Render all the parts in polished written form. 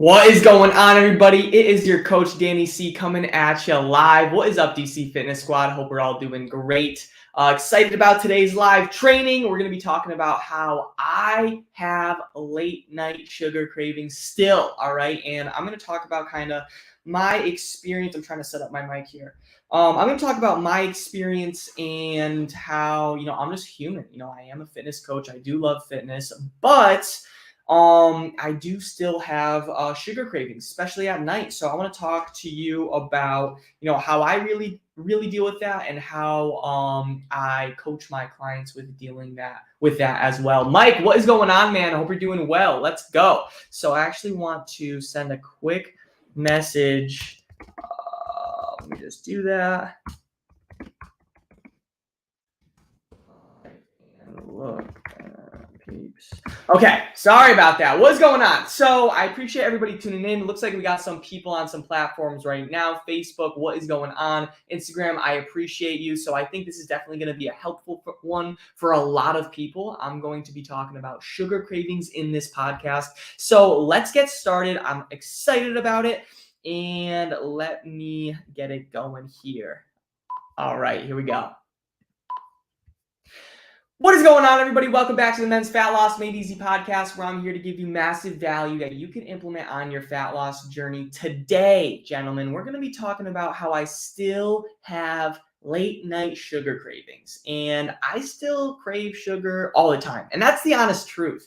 What is going on, everybody? It is your coach, Danny C, coming at you live. What is up, DC Fitness Squad? Hope we're all doing great. Excited about today's live training. We're going to be talking about how I have late night sugar cravings still, all right? And I'm going to talk about kind of my experience. I'm trying to set up my mic here. I'm going to talk about my experience and how, I'm just human. I am a fitness coach. I do love fitness, but I do still have sugar cravings, especially at night. So I want to talk to you about, how I really deal with that and how I coach my clients with dealing with that as well. Mike, what is going on, man? I hope you're doing well. Let's go. So I actually want to send a quick message. Let me just do that. And look. Okay, sorry about that. What's going on? So I appreciate everybody tuning in. It looks like we got some people on some platforms right now. Facebook, what is going on? Instagram, I appreciate you. So I think this is definitely going to be a helpful one for a lot of people. I'm going to be talking about sugar cravings in this podcast. So let's get started. I'm excited about it. And let me get it going here. All right, here we go. What is going on, everybody? Welcome back to the Men's Fat Loss Made Easy podcast, where I'm here to give you massive value that you can implement on your fat loss journey. Today, gentlemen, we're going to be talking about how I still have late night sugar cravings, and I still crave sugar all the time. And that's the honest truth.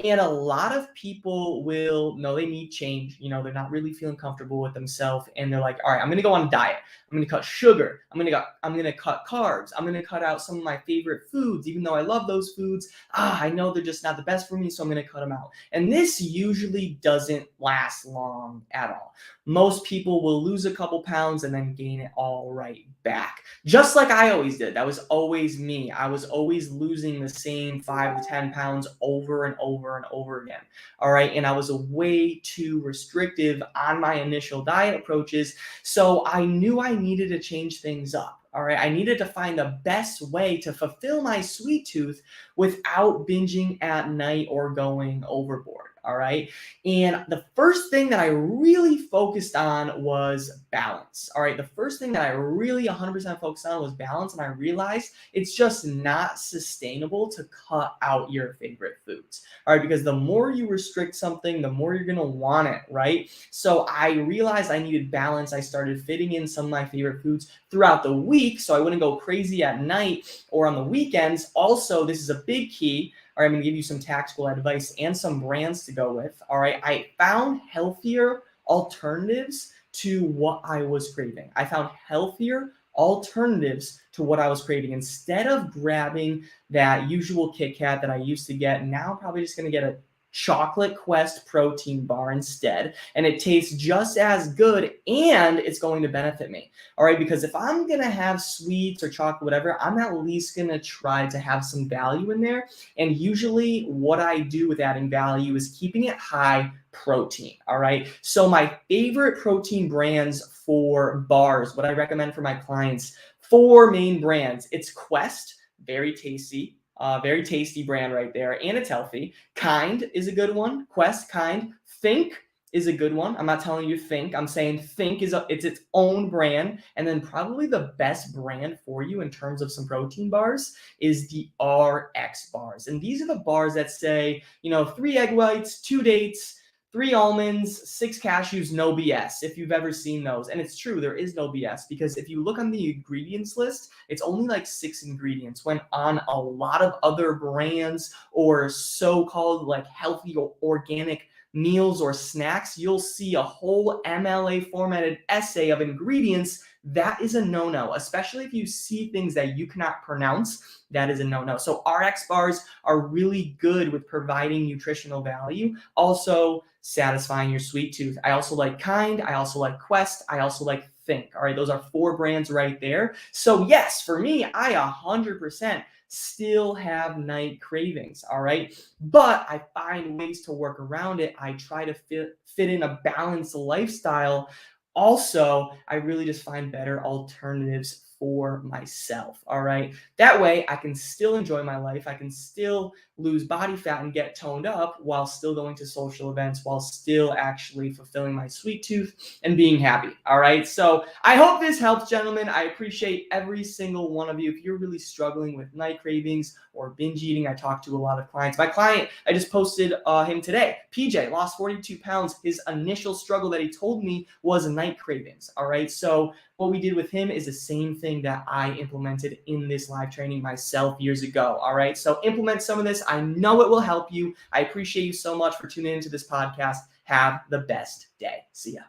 And a lot of people will know they need change. They're not really feeling comfortable with themselves. And they're like, all right, I'm going to go on a diet. I'm going to cut sugar. I'm going to cut carbs. I'm going to cut out some of my favorite foods, even though I love those foods. I know they're just not the best for me, so I'm going to cut them out. And this usually doesn't last long at all. Most people will lose a couple pounds and then gain it all right back. Just like I always did. That was always me. I was always losing the same 5 to 10 pounds over and over and over again. All right. And I was way too restrictive on my initial diet approaches. So I knew I needed to change things up. All right. I needed to find the best way to fulfill my sweet tooth without binging at night or going overboard. All right. And the first thing that I really focused on was balance. All right. The first thing that I really 100% focused on was balance. And I realized it's just not sustainable to cut out your favorite foods. All right. Because the more you restrict something, the more you're going to want it. Right. So I realized I needed balance. I started fitting in some of my favorite foods throughout the week, so I wouldn't go crazy at night or on the weekends. Also, this is a big key. All right, I'm going to give you some tactical advice and some brands to go with. All right, I found healthier alternatives to what I was craving. I found healthier alternatives to what I was craving. Instead of grabbing that usual Kit Kat that I used to get, now I'm probably just going to get a Chocolate Quest protein bar instead, and it tastes just as good and it's going to benefit me. All right, because if I'm going to have sweets or chocolate, whatever, I'm at least going to try to have some value in there. And usually what I do with adding value is keeping it high protein. All right, so my favorite protein brands for bars, what I recommend for my clients, 4 main brands. It's Quest, very tasty. Very tasty brand right there, and it's healthy. Kind is a good one. Quest, Kind. Think is a good one. I'm not telling you Think. I'm saying Think it's its own brand. And then probably the best brand for you in terms of some protein bars is the RX bars. And these are the bars that say, 3 egg whites, 2 dates, 3 almonds, 6 cashews, no BS, if you've ever seen those. And it's true, there is no BS, because if you look on the ingredients list, it's only like 6 ingredients, when on a lot of other brands or so-called like healthy or organic meals or snacks, you'll see a whole MLA formatted essay of ingredients. That is a no-no, especially if you see things that you cannot pronounce. That is a no-no. So RX bars are really good with providing nutritional value, also satisfying your sweet tooth. I also like Kind. I also like Quest. I also like Think. All right, those are 4 brands right there. So yes, for me, I 100% still have night cravings. All right, but I find ways to work around it. I try to fit in a balanced lifestyle. Also, I really just find better alternatives for myself. All right. That way I can still enjoy my life. I can still lose body fat and get toned up while still going to social events, while still actually fulfilling my sweet tooth and being happy. All right. So I hope this helps, gentlemen. I appreciate every single one of you. If you're really struggling with night cravings or binge eating, I talk to a lot of clients. My client, I just posted him today. PJ lost 42 pounds. His initial struggle that he told me was night cravings. All right. So what we did with him is the same thing that I implemented in this live training myself years ago. All right. So implement some of this. I know it will help you. I appreciate you so much for tuning into this podcast. Have the best day. See ya.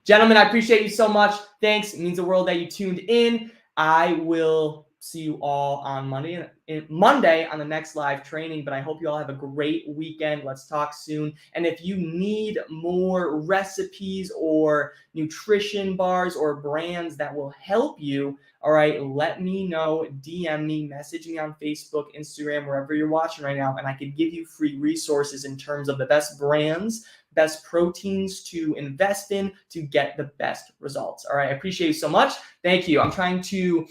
Gentlemen, I appreciate you so much. Thanks. It means the world that you tuned in. I will see you all on Monday on the next live training, but I hope you all have a great weekend. Let's talk soon. And if you need more recipes or nutrition bars or brands that will help you, all right, let me know, DM me, message me on Facebook, Instagram, wherever you're watching right now, and I could give you free resources in terms of the best brands, best proteins to invest in to get the best results. All right, I appreciate you so much. Thank you. I'm trying to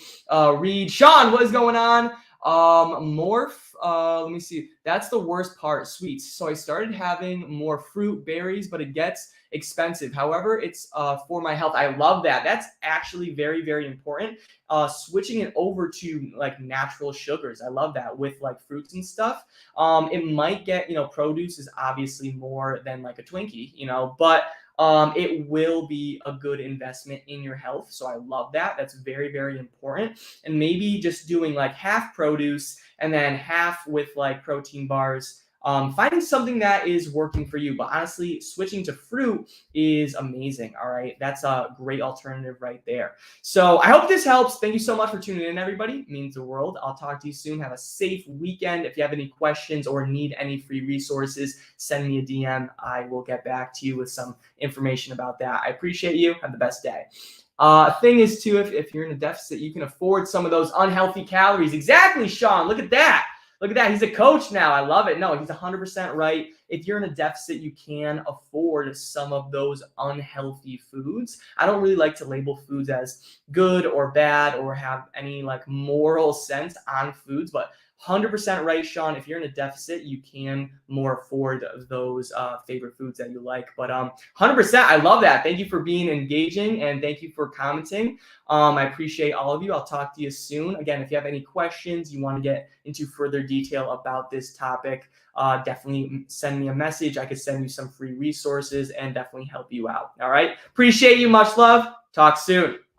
read. Sean, what is going on? Morph. Let me see. That's the worst part. Sweets. So I started having more fruit, berries, but it gets expensive. However, it's for my health. I love that. That's actually very, very important. Switching it over to like natural sugars. I love that with like fruits and stuff. It might get, produce is obviously more than like a Twinkie, but it will be a good investment in your health. So I love that. That's very, very important. And maybe just doing like half produce and then half with like protein bars. Finding something that is working for you. But honestly, switching to fruit is amazing. All right. That's a great alternative right there. So I hope this helps. Thank you so much for tuning in, everybody. It means the world. I'll talk to you soon. Have a safe weekend. If you have any questions or need any free resources, send me a DM. I will get back to you with some information about that. I appreciate you. Have the best day. Thing is, too, if you're in a deficit, you can afford some of those unhealthy calories. Exactly, Sean. Look at that. Look at that. He's a coach now. I love it. No, he's 100% right. If you're in a deficit, you can afford some of those unhealthy foods. I don't really like to label foods as good or bad or have any like moral sense on foods, but 100% right, Sean. If you're in a deficit, you can more afford those favorite foods that you like. But 100%, I love that. Thank you for being engaging and thank you for commenting. I appreciate all of you. I'll talk to you soon. Again, if you have any questions, you want to get into further detail about this topic, definitely send me a message. I could send you some free resources and definitely help you out. All right. Appreciate you. Much love. Talk soon.